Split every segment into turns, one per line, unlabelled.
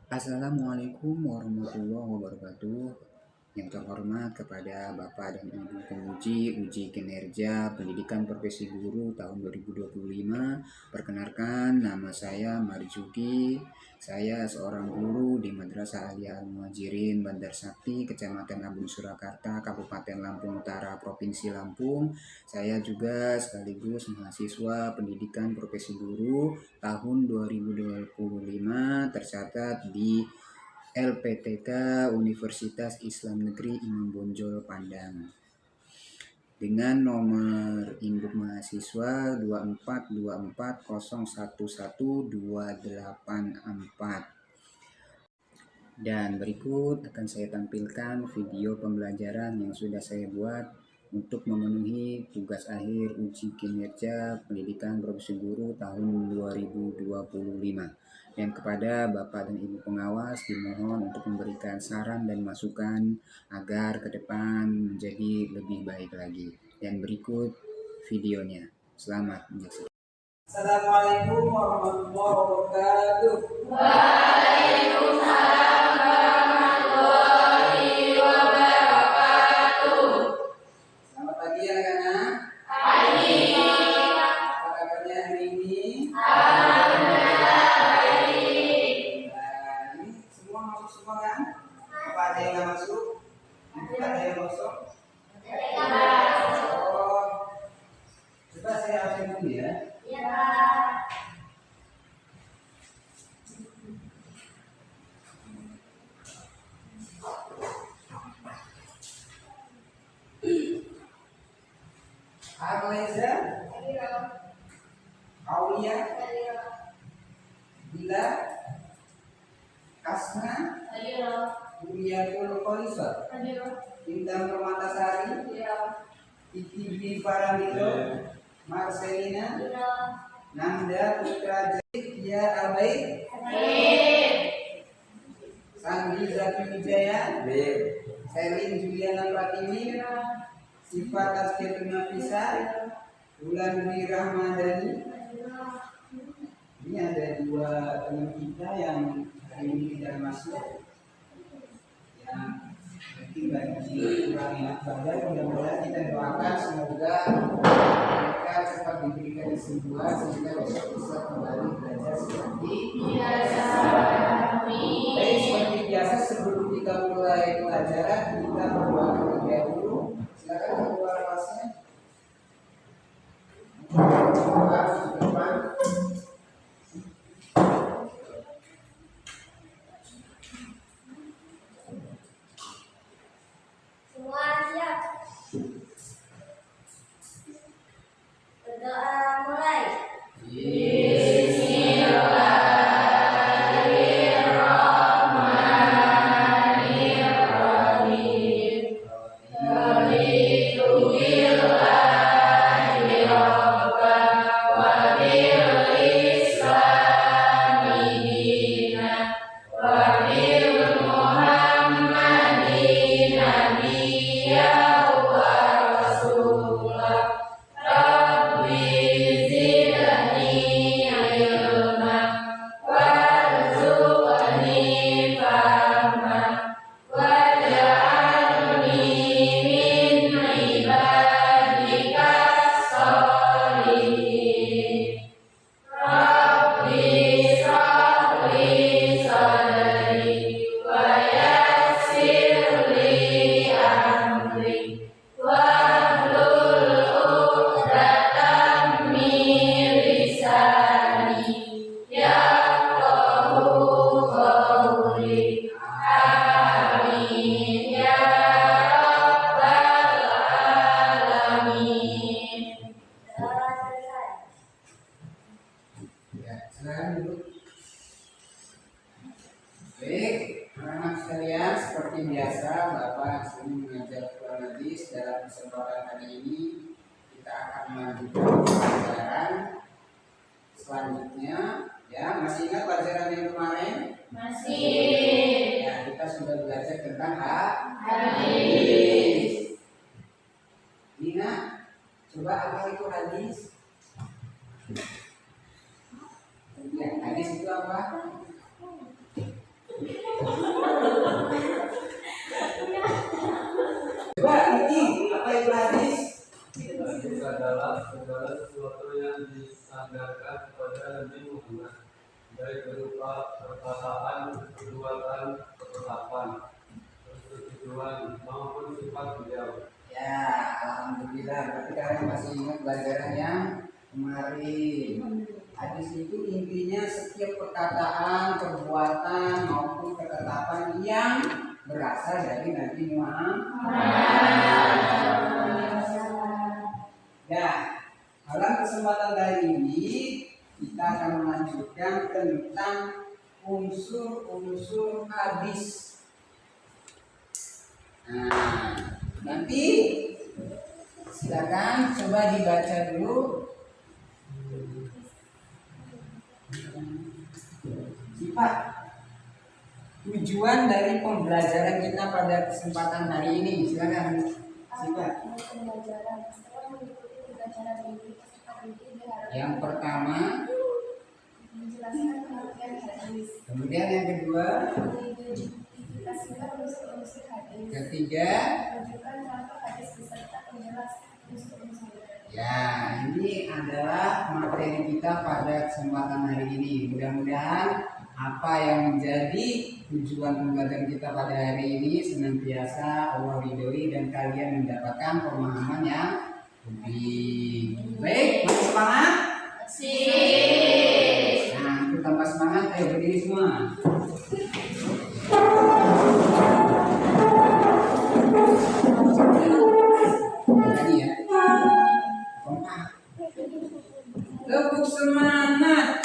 Assalamualaikum warahmatullahi wabarakatuh. Yang terhormat kepada Bapak dan Ibu penguji uji kinerja pendidikan profesi guru tahun 2025. Perkenalkan, nama saya Marjuki. Saya seorang guru di Madrasah Aliyah Al-Muhajirin Bandar Sakti, Kecamatan Abun Surakarta, Kabupaten Lampung Utara, Provinsi Lampung. Saya juga sekaligus mahasiswa pendidikan profesi guru tahun 2025, tercatat di LPTK Universitas Islam Negeri Imam Bonjol Padang dengan nomor induk mahasiswa 24240111284. Dan berikut akan saya tampilkan video pembelajaran yang sudah saya buat untuk memenuhi tugas akhir uji kinerja pendidikan profesi guru tahun 2025. Dan kepada Bapak dan Ibu pengawas dimohon untuk memberikan saran dan masukan agar ke depan menjadi lebih baik lagi. Dan berikut videonya. Selamat menyaksikan.
Assalamualaikum warahmatullahi wabarakatuh.
Waalaikumsalam warahmatullahi wabarakatuh.
Selamat pagi anak-anak.
Pagi.
Apa kabarnya hari ini?
Alhamdulillah baik.
Nah, ini semua masuk semua kan? Apa ada yang nggak masuk? Ada yang kosong? Oh, coba saya absen dulu ya. Arleza, Aulia, Bila, Asna, Uriyatul Kholisah, Intan Permatasari, Iki Paramito, Marcelina, Nanda Putra Jaya Albaik, Sandi Zaki Wijaya, Selin Juliana Pratimi, Sifat Tazkiyatun Nafisa, Wulandri Rahmadani. Ini ada dua teman kita yang hari ini tidak masuk, yang mungkin bagi kurang enak badan. Mudah-mudahan kita doakan semoga mereka cepat diberikan kesembuhan sehingga besok bisa kembali belajar seperti biasa. Baik, seperti biasa sebelum kita mulai pelajaran kita berdoa terlebih dahulu. Silakan keluar kelasnya.
Semua siap. Berdoa mulai.
Silakan duduk. Baik, anak-anak sekalian, seperti biasa Bapak sering mengajar Quran hadis. Dalam kesempatan kali ini kita akan melanjutkan pelajaran selanjutnya. Ya, masih ingat pelajaran yang kemarin?
Masih.
Ya, kita sudah belajar tentang hadis. Nina, coba apa itu hadis? Ya, hadis itu apa?
baik berupa perkataan, perbuatan, ketetapan, persetujuan maupun sifat beliau.
Ya, alhamdulillah. Berarti kalian masih ingat pelajaran yang kemarin. Hadis itu intinya setiap perkataan, perbuatan maupun ketetapan yang berasal dari Nabi Muhammad. Ya, dalam kesempatan kali ini kita akan melanjutkan tentang unsur-unsur hadis. Nah, nanti silakan coba dibaca dulu. Sifat tujuan dari pembelajaran kita pada kesempatan hari ini. Silakan. Sifat. Yang pertama,
menjelaskan pengertian hadis.
kemudian yang kedua,
Mengidentifikasikan unsur-unsur hadis.
ketiga.
Menunjukkan contoh hadis beserta menjelaskan unsur-unsur hadis.
Ya, ini adalah materi kita pada kesempatan hari ini. Mudah-mudahan apa yang menjadi tujuan pembelajaran kita pada hari ini senantiasa Allah ridhoi dan kalian mendapatkan pemahaman yang lebih baik. Masih semangat? Nah, untuk tambah semangat, ayo berdiri semua. Tadi ya. Kompak. Tepuk semangat.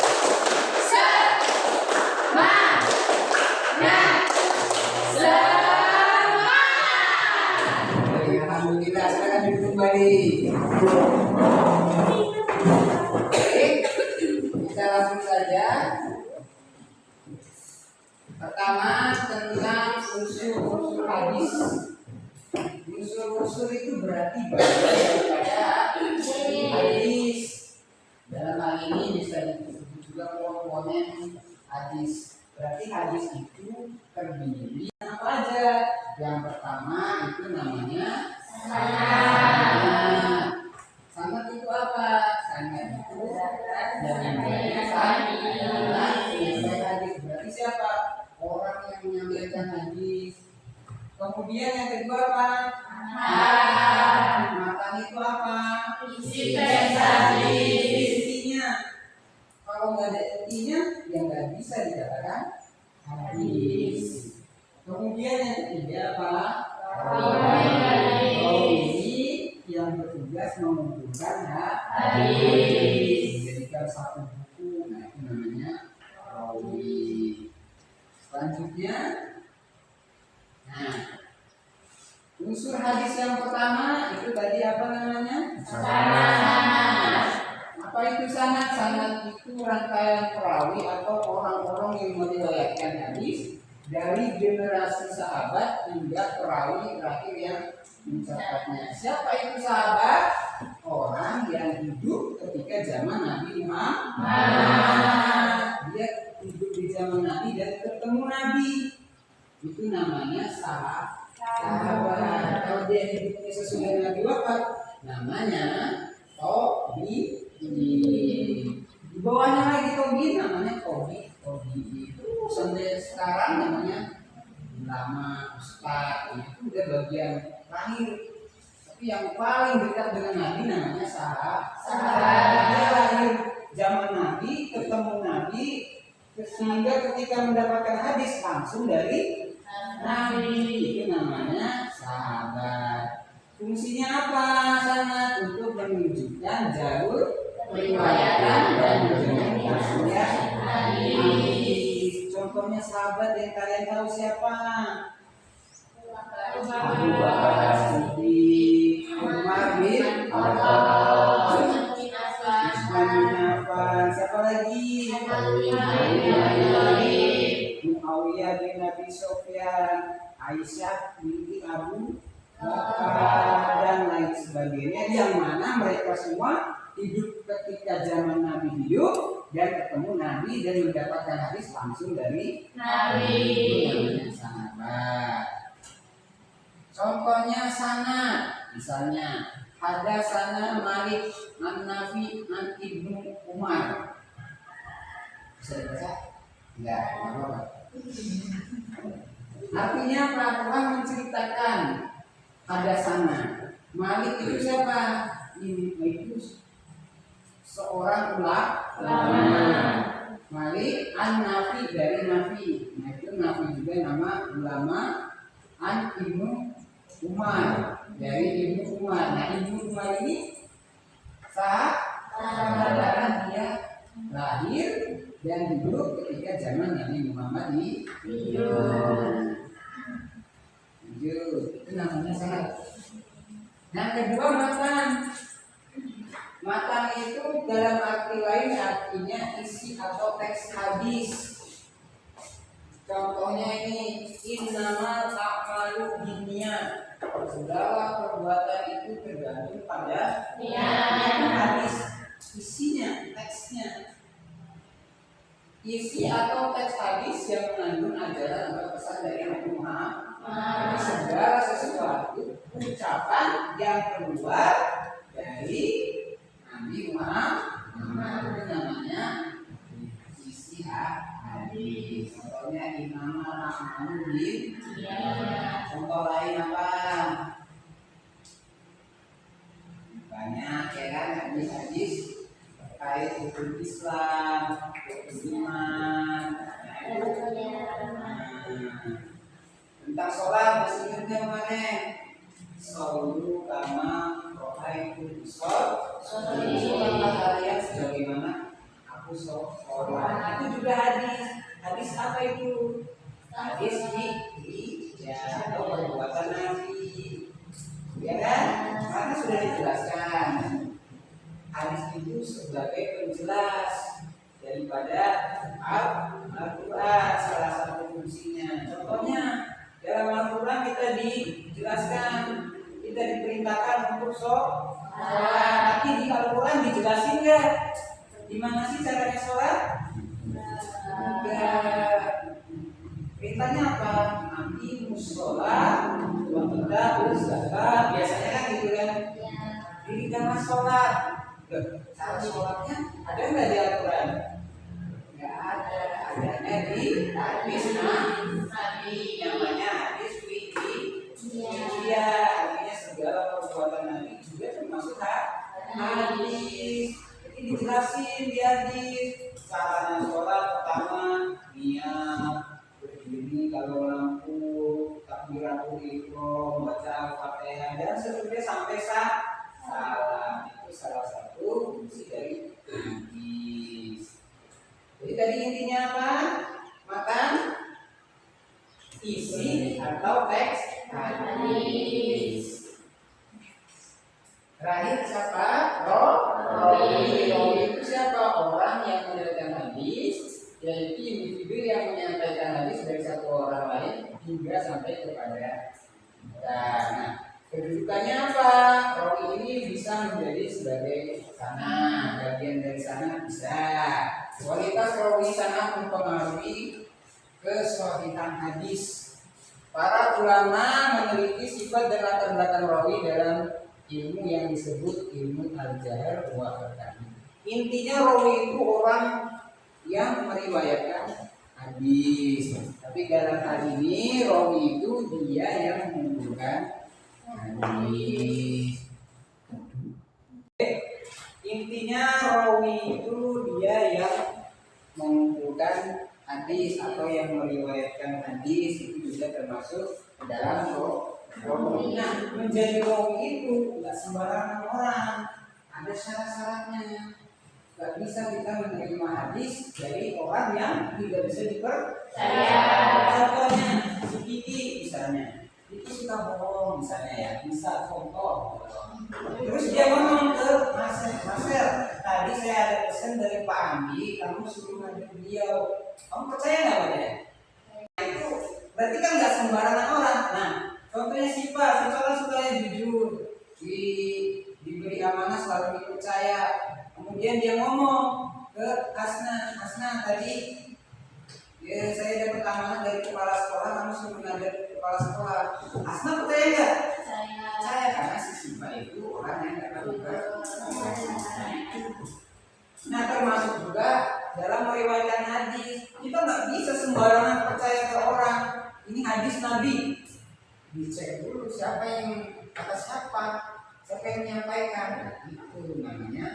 Alhamdulillah, silakan duduk kembali. Oke, kita langsung saja. Pertama tentang unsur-unsur hadis. Unsur-unsur itu berarti bagian daripada hadis. Dalam hal ini bisa disebut juga komponen hadis. Berarti hadis itu terdiri apa aja? Yang pertama itu namanya sanad. Sanad itu apa? Sanad itu dari hadis. Berarti siapa? Orang yang menyampaikan hadis. Kemudian yang kedua apa? Matan itu apa? Intinya. Kalau nggak ada intinya, ya nggak bisa dikatakan hadis. Kemudian yang ketiga apa? Rawi yang bertugas mengumpulkan hadis. Menjadikan satu buku, nah itu namanya rawi. Selanjutnya, nah unsur hadis yang pertama itu tadi apa namanya? Sanad. Apa itu sanad? Sanad itu rangkaian perawi atau orang-orang yang meriwayatkan hadis dari generasi sahabat hingga perawi terakhir yang mencatatnya. Siapa itu sahabat? Orang yang hidup ketika zaman Nabi Muhammad. Dia hidup di zaman Nabi dan ketemu Nabi. Itu namanya sahabat. Kalau dia hidupnya sesudah Nabi wafat, namanya tabi'in. Di bawahnya lagi tabi'in namanya tabi'in. Itu sampai sekarang namanya ulama, ustaz, itu udah bagian terakhir. Tapi yang paling dekat dengan Nabi namanya sahabat. Dia lahir zaman Nabi, ketemu Nabi, sehingga ketika mendapatkan hadis langsung dari Nabi. Itu namanya sahabat. Fungsinya apa? Sanad untuk menunjukkan jalur periwayatan dan menjelaskan hadis. Contohnya sahabat yang kalian tahu siapa? Abu Bakar Siddiq, Umar bin Khattab, Utsman bin Affan, siapa lagi? Muawiyah bin Abi Sufyan, Aisyah binti Abu Bakar dan lain sebagainya, yang mana mereka semua hidup ketika zaman Nabi hidup dan ketemu Nabi dan mendapatkan hadis langsung dari Nabi. Itu namanya sahabat. Contohnya sanad, misalnya hadatsana Malik an Nafi an Ibnu Umar. Bisa dibaca? Enggak apa-apa. Artinya apa? Telah menceritakan ada sana. Malik itu siapa? Ini itu seorang ulama. Malik an-Nafi dari Nafi. Nah itu Nafi juga nama ulama. An Ibnu Umar dari Ibnu Umar. Nah Ibnu Umar ini sahabat, dia lahir dan hidup ketika zaman Nabi Muhammad hidup. Itu namanya sahabat. Yang kedua matan. Matan itu dalam arti lain artinya isi atau teks hadis. Contohnya ini innamal a'malu binniyat. Segala perbuatan itu tergantung pada niat. Hadis isinya, teksnya. Isi atau teks hadis yang mengandung ajaran pesan dari Nabi Muhammad. Segala sesuatu ucapan yang keluar dari Nabi Muhammad itu namanya isi hadis. Contohnya innamal a'malu binniyat. Contoh lain apa? Banyak ya kan hadis-hadis terkait hukum Islam, iman. Tentang sholat masih mana? Solu kama rohaitu sholat. Sholatlah kalian sebagaimana aku sholat. Itu juga hadis. Hadis apa itu? Hadis ya atau perbuatan Nabi. Ya kan? Karena sudah dijelaskan. Hadis itu sebagai penjelas daripada Al-Quran, salah satu fungsinya. Contohnya dalam Al-Quran kita dijelaskan, kita diperintahkan untuk sholat. Tapi di Al-Quran dijelasin nggak? Gimana sih caranya sholat? Enggak. Perintahnya apa? Nanti musola, wanita, zakat. Biasanya kan gitu kan? Dirikanlah sholat. Cara sholatnya ada nggak di Al-Quran? Nggak ada. Adanya di hadis Nabi, namanya hadis Widya. Artinya segala perbuatan Nabi juga termasuk hadis. Jadi dijelasin di hadis. Caranya sholat pertama niat, berdiri kalau lampu, takbiratul ihram, baca Al-Fatihah dan seterusnya sampai salam. Itu salah satu fungsi dari hadis. Jadi tadi intinya apa? Makan isi atau teks hadis. Terakhir siapa? Rawi. Rawi itu siapa? Orang yang menyampaikan hadis, yaitu individu yang menyampaikan hadis dari satu orang lain hingga sampai kepada kita. Nah, kedudukannya apa? Rawi ini bisa menjadi sebagai sana, bagian dari sana bisa. Kualitas rawi sana mempengaruhi kesahihan hadis. Para ulama meneliti sifat dan latar belakang rawi dalam ilmu yang disebut ilmu al-jahr wa al-ta'dil. Intinya rawi itu orang yang meriwayatkan hadis. Tapi dalam hal ini rawi itu dia yang mengumpulkan hadis. Intinya rawi itu dia yang mengumpulkan hadis atau yang meriwayatkan hadis, itu juga termasuk dalam rawi. Nah, menjadi rawi itu tidak sembarangan orang, ada syarat-syaratnya. Tidak bisa kita menerima hadis dari orang yang tidak bisa dipercaya. Contohnya si Kiki misalnya, itu suka bohong misalnya ya, bisa contoh. Terus dia ngomong ke Mas, tadi saya ada pesan dari Pak Andi, kamu suruh ngajak beliau. Kamu percaya nggak pada dia? Itu berarti kan nggak sembarangan orang. Nah, contohnya sifat sukanya jujur, diberi amanah selalu dipercaya. Kemudian dia ngomong ke Asna tadi, ya, saya dapat amanah dari kepala sekolah, kamu suruh ngajak kepala sekolah. Asna percaya nggak? Percaya, karena si Siva itu orang yang nggak tahu. Nah, termasuk juga dalam meriwayatkan hadis. Kita nggak bisa sembarangan percaya ke orang. Ini hadis Nabi. Dicek dulu siapa yang kata siapa yang menyampaikan. Nah, itu namanya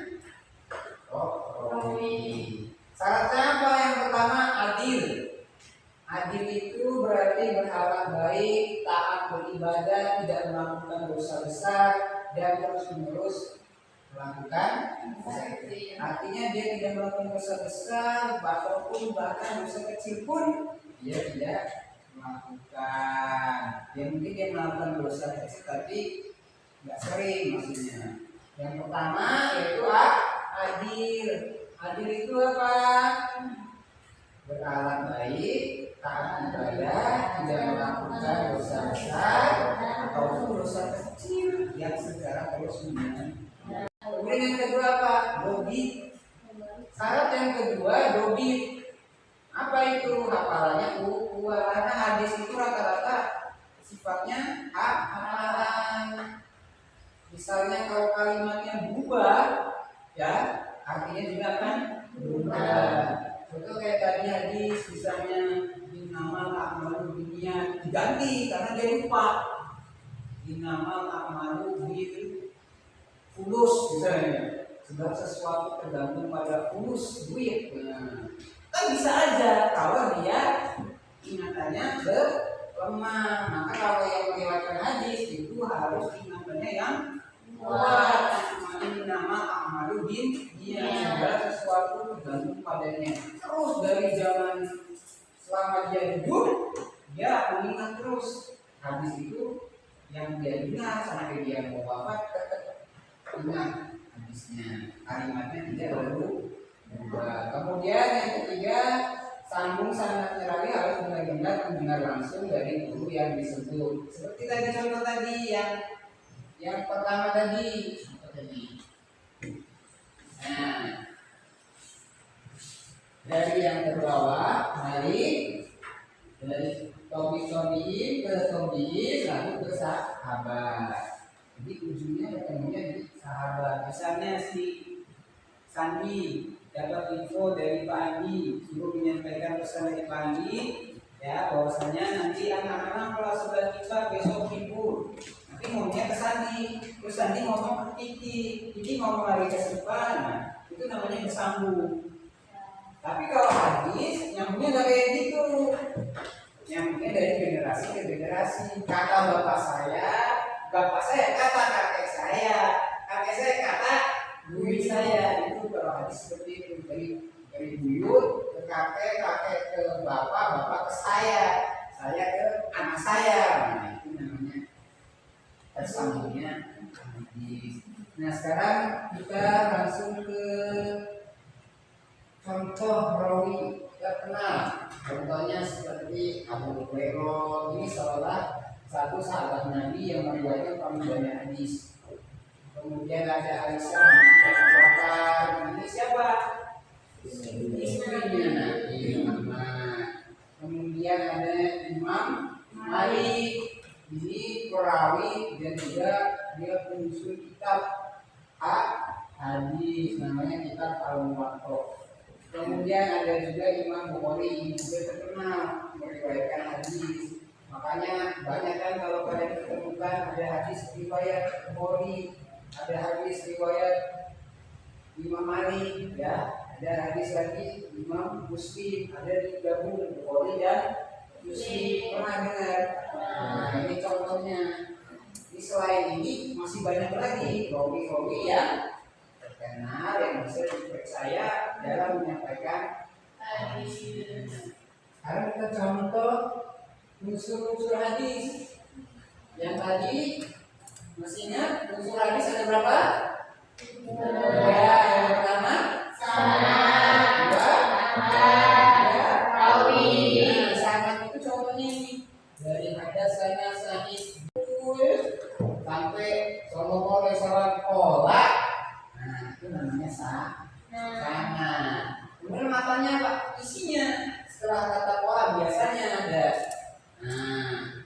rawi. Syaratnya apa? Yang pertama adil. Adil itu berarti berhalal baik, taat beribadah, tidak melakukan dosa besar dan terus-menerus melakukan dosa kecil. Artinya dia tidak melakukan dosa besar, bahkan dosa kecil pun dia tidak melakukan. Ya mungkin dia melakukan dosa kecil tapi nggak sering maksudnya. Yang pertama yaitu adil. Adil itu apa? Berakhlak baik, taat ibadah, tidak melakukan dosa besar ataupun dosa kecil yang secara terus-menerus. Kemudian yang kedua apa? Dobit. Syarat yang kedua dobit. Apa itu? Hafalannya karena hadis itu rata-rata sifatnya hafalan. Misalnya kalau kalimatnya berubah, ya artinya juga akan berubah. Contoh kayak tadi hadis misalnya innamal a'malu binniyat diganti karena dia lupa. Innamal a'malu bil fulus misalnya. Segala sesuatu tergantung pada fulus duit. Nah, kan bisa aja kalau dia ingatannya lemah. Maka kalau yang meriwayatkan hadis itu harus ingatannya yang kuat. Innamal a'malu binniyat. Segala sesuatu tergantung padanya. Terus dari zaman selama dia hidup dia mengingat terus hadis itu yang dia ingat sampai dia mau wafat tetap ingat hadisnya, kalimatnya tidak berubah. Kemudian yang ketiga, sambung sanadnya lagi harus benar-benar mendengar langsung dari guru yang disebut. Seperti tadi contoh tadi yang pertama tadi. Nah, dari yang terbawah dari tobi ke tobi lalu ke sahabat. Jadi ujungnya ketemunya di sahabat. Misalnya si Sandi dapat info dari Pak Andi, suruh menyampaikan pesan dari Pak Andi, ya bahwasanya nanti anak-anak kelas 11 kita besok libur. Nanti ngomongnya ke Sandi, terus Sandi ngomong ke Kiki ngomong lagi ke depan. Nah, itu namanya bersambung. Tapi kalau hadis nyambungnya nggak kayak gitu, nyambungnya dari generasi ke generasi. Kata bapak saya kata kakek saya kata buyut saya. Itu kalau hadis seperti itu, dari buyut ke kakek ke bapak ke saya ke anak saya. Nah, itu namanya tersambungnya hadis. Nah sekarang kita langsung ke contoh rawi terkenal. Contohnya seperti Abu Hurairah. Ini seolah satu sahabat Nabi yang meriwayatkan paling banyak hadis. Kemudian ada Aisyah binti Abu Bakar. Ini siapa? Istrinya Nabi Muhammad. Kemudian ada Imam Malik. Ini perawi dan juga dia penyusun kitab hadis, namanya kitab Al-Muwatta. Kemudian ada juga Imam Bukhari, ini juga terkenal meriwayatkan hadis. Makanya banyak kan kalau kalian ketemukan ada hadis riwayat Bukhari, ada hadis riwayat Imam Malik, ya, ada hadis lagi Imam Muslim, ada digabung Bukhari dan Muslim. Pernah dengar? Nah, ini contohnya. Ini selain ini masih banyak lagi rawi-rawi yang terkenal yang bisa dipercaya dalam menyampaikan hadis. Sekarang kita contoh unsur-unsur hadis. Yang tadi masih ingat unsur hadis ada berapa? Ya, yang pertama sanad, dua rawi. Sanad itu contohnya ini dari hadasana sahih sampai sallallahu alaihi wasallam qala. Nah, itu namanya sanad. Kemudian matanya apa? Isinya setelah kata qala biasanya ada. Nah,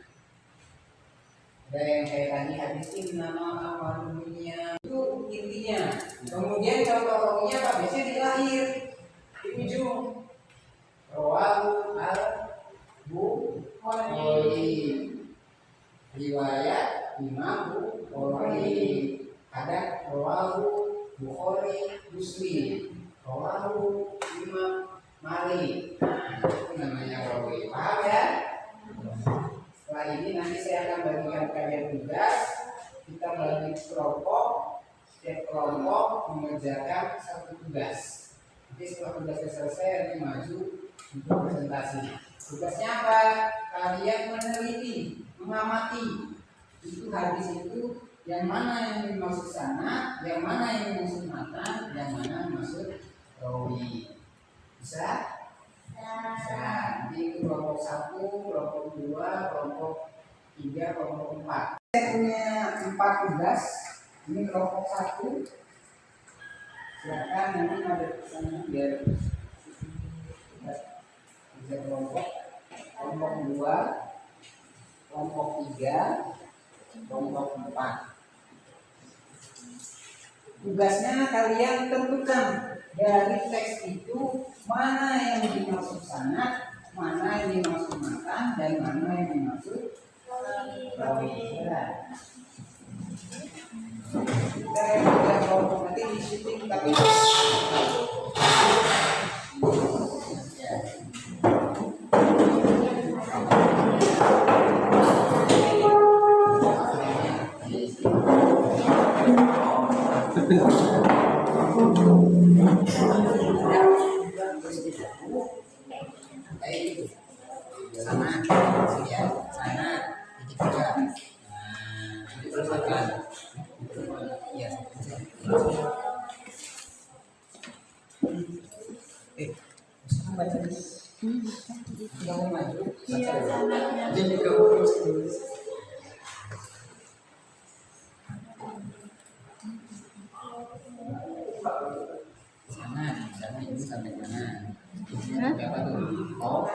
ada yang kayak tadi hadis ini nama amalunya itu intinya. Kemudian kalau rawinya apa? Biasanya di lahir, di ujung. Imam Bukhari. Ada rawahu Bukhari Muslim, rawahu Imam Malik. Nah, itu namanya rawi. Paham ya? Setelah ini nanti saya akan bagikan kalian tugas. Kita bagi kelompok, setiap kelompok mengerjakan satu tugas. Nanti setelah tugasnya selesai, nanti maju untuk presentasi. Tugasnya apa? Kalian meneliti, mengamati itu hadis itu yang mana yang dimaksud sana, yang mana yang dimaksud matan, yang mana dimaksud rawi. Bisa? Bisa. Nanti itu kelompok 1, kelompok 2, kelompok 3, kelompok 4. Saya punya 4 tugas. Ini kelompok 1. Silakan nanti ada sana biar bisa kelompok. Kelompok 2, kelompok 3, kelompok 4. Tugasnya kalian tentukan dari teks itu mana yang dimaksud sanad, mana yang dimaksud matan, dan mana yang dimaksud rawi. Kita yang kelompok nanti di syuting tapi sana, ya, sana, titik 3. Nah, diperlukan. Ya. Sekarang baca di. Enggak mau maju. Jadi kamu terus. Sana ini sampai mana? Berapa tuh? Oh,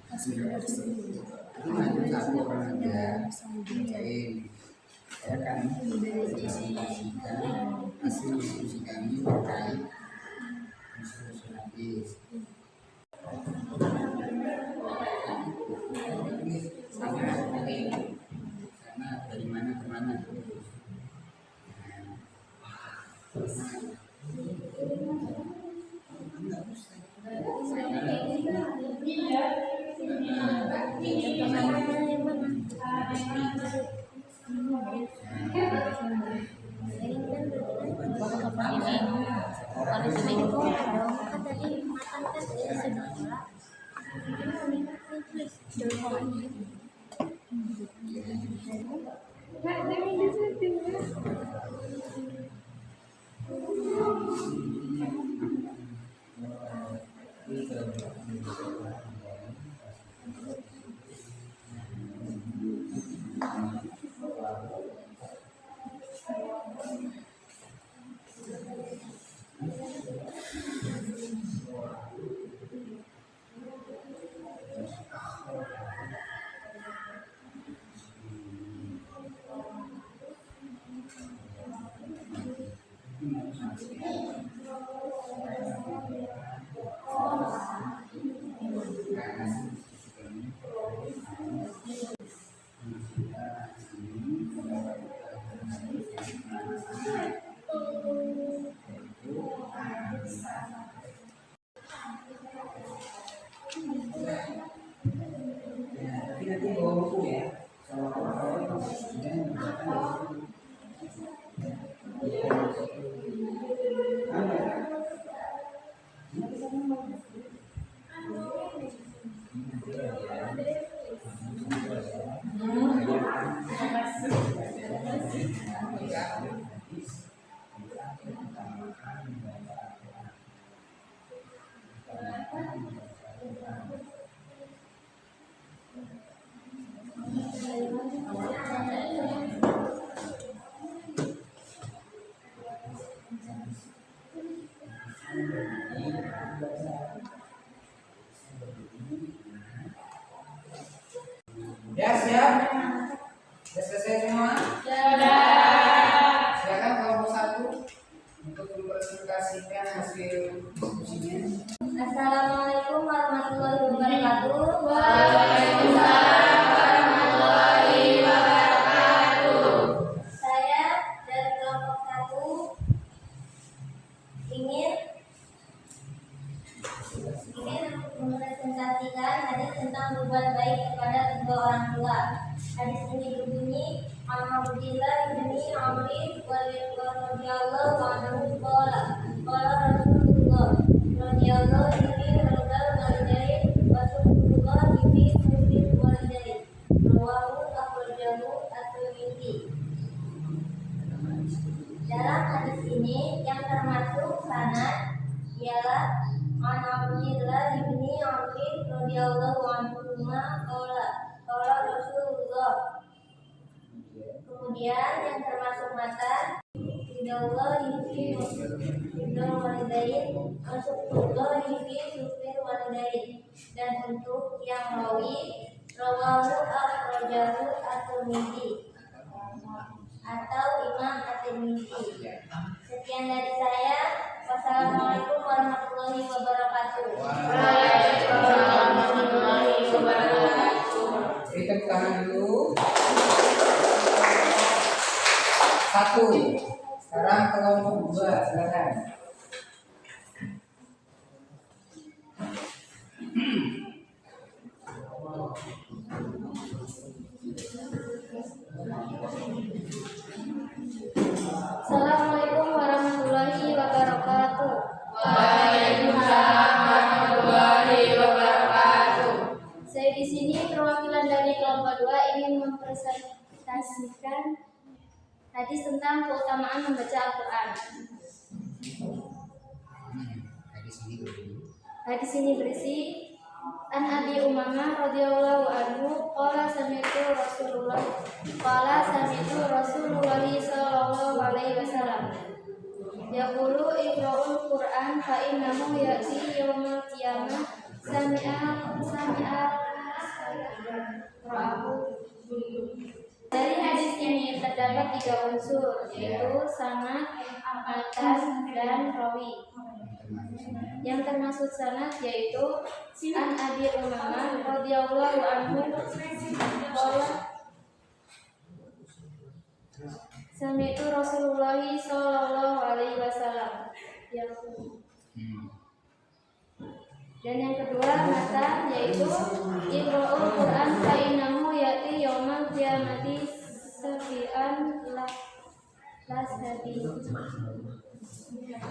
itu maju satu orang aja. Ya kan? Presentasikan hasil diskusi kami terkait usul hadis. Sana dari mana ke mana? Nanti bawa buku ya. Ya siap? Sudah selesai semua? Silakan kelompok 1 untuk mempresentasikan hasil diskusinya.
Assalamualaikum warahmatullahi wabarakatuh.
Waalaikumsalam warahmatullahi wabarakatuh.
membagikan hadis tentang berbuat baik kepada kedua orang tua. Hadis ini berbunyi, Alhamdulillah ibni Amri radhiyallahu anhu qala Rasulullah radhiyallahu anhu walidain Rasulullah ibni walidain rawahu akhrajahu at-Tirmidzi. Dalam hadis ini yang termasuk sanad ialah an Abdillah ibni Amri radhiyallahu anhu qala Rasulullah. Kemudian yang termasuk matan Ridallah fi ridal walidain Rasulullah fi sufir walidain. Dan untuk yang rawi rawahu akhrajahu at-Tirmidzi atau Imam at-Tirmidzi. Sekian dari saya. Wassalamualaikum warahmatullahi wabarakatuh.
Waalaikumsalam warahmatullahi wabarakatuh. Beri tepuk tangan dulu. 1. Sekarang kelompok 2, silakan.
Assalamualaikum warahmatullahi wabarakatuh.
Waalaikumsalam warahmatullahi wabarakatuh.
Saya di sini perwakilan dari kelompok 2 ingin mempresentasikan hadis tentang keutamaan membaca Al-Quran. Hadis ini berisi An Abi Umamah radhiyallahu anhu qala sami'tu Rasulullah sallallahu alaihi wasallam yaqulu iqra'ul Qur'an fa innahu ya'ti yaumil qiyamah sami'a qira'ahu. Dari hadis ini terdapat 3 unsur, yaitu sanad, matan, dan rawi. Yang termasuk sanad yaitu An Abi Umamah radhiyallahu anhu qala sami'tu Rasulullah sallallahu alaihi wasallam. Dan yang kedua matan yaitu Iqra'ul Qur'an fa innahu ya'ti yaumal qiyamati safi'an las hadi.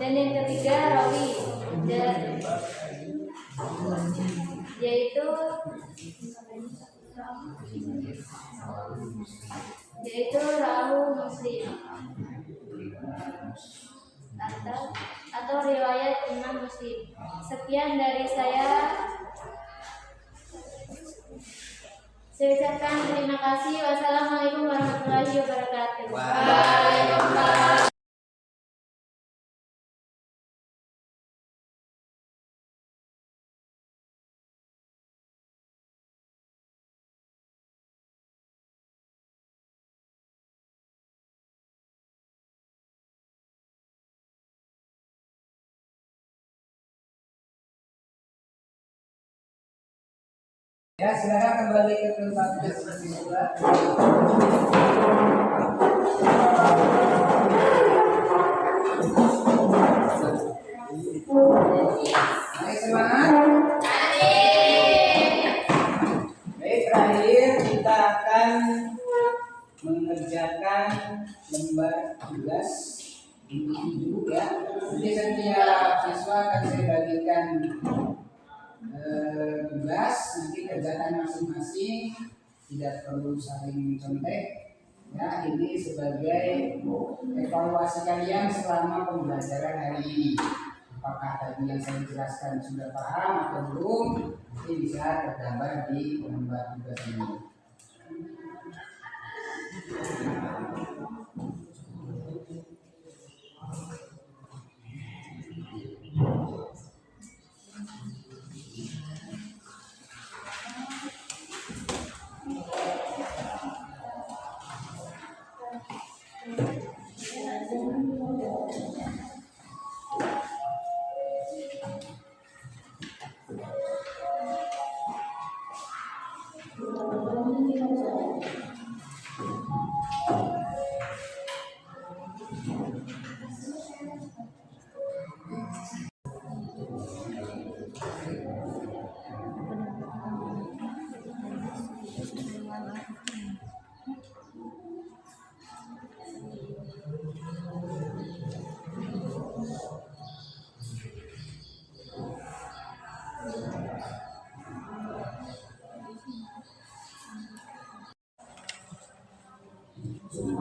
Dan yang ketiga rawi yaitu rawu Muslim atau riwayat Imam Muslim. Sekian dari saya. Saya ucapkan terima kasih. Wassalamualaikum warahmatullahi wabarakatuh.
Waalaikumsalam.
Ya, silakan kembali ke tempatnya semula. Ayo semangat. Baik, terakhir kita akan mengerjakan lembar tugas individu ya. Jadi setiap siswa akan saya bagikan tugas, nanti kerjakan masing-masing, tidak perlu saling contek ya. Ini sebagai evaluasi kalian selama pembelajaran hari ini. Apakah tadi yang saya jelaskan sudah paham atau belum, ini bisa tergambar di lembar tugas ini.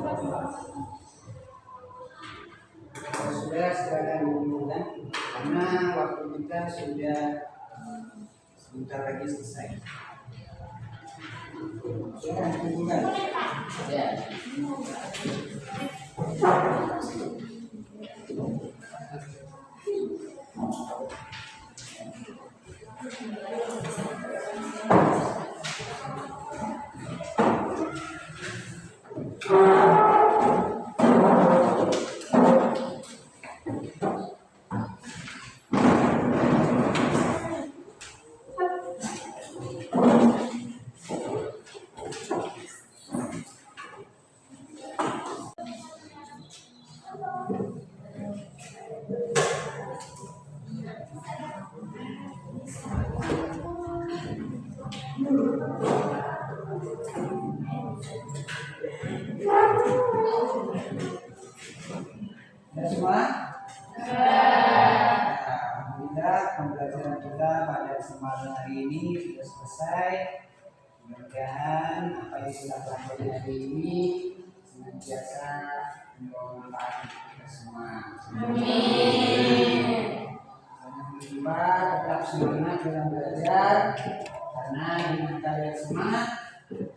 Kalau sudah silakan dimulai karena waktu kita sudah sebentar lagi selesai. Silakan dimulai. Ya. Ya semua? Alhamdulillah pembelajaran kita pada kesempatan hari ini sudah selesai. Mudah-mudahan apa yang sudah pelajari hari ini senantiasa membawa manfaat kita semua. Amin. Jangan lupa tetap semangat dalam belajar karena dengan kalian semangat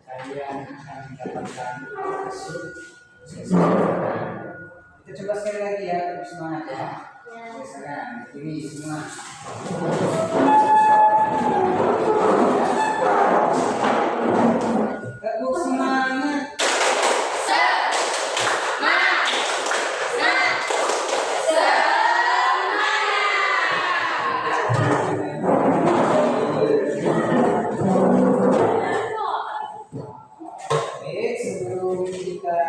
kalian akan mendapatkan hasil. Kita coba sekali lagi ya, terus semangat ya. Sekarang berdiri semua. Tepuk semangat. Baik, sebelum kita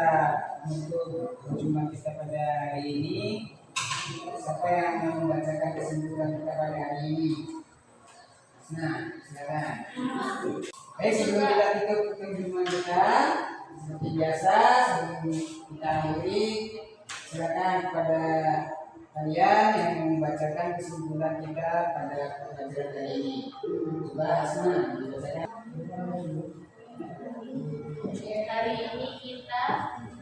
menutup perjumpaan kita pada hari ini, siapa yang mau membacakan kesimpulan kita pada hari ini? Nah, silakan. Baik, sebelum kita tutup perjumpaan kita, seperti biasa, sebelum kita akhiri, silakan kepada kalian yang membacakan kesimpulan kita pada pelajaran hari ini. Coba Asma dibacakan.
Hari ini kita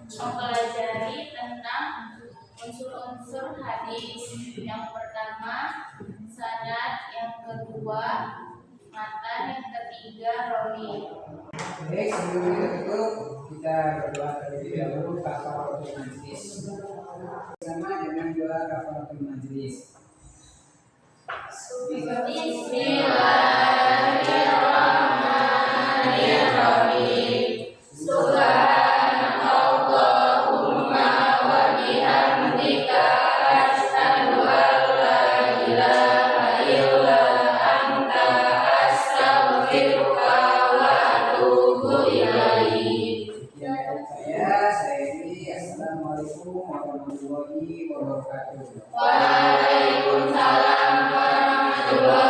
mempelajari tentang unsur-unsur hadis. Yang pertama sanad, yang kedua matan, yang ketiga rawi.
Baik, sebelum kita tutup, kita berdoa terlebih dahulu kafaratul majlis. Sama dengan doa kafaratul majlis.
Bismillahirrahmanirrahim. Subhanakallahumma wa bihamdika asyhadu an la ilaha illa anta astaghfiruka wa atubu ilaik.
Saya ini assalamualaikum warahmatullahi wabarakatuh.
Waalaikumsalam warahmatullahi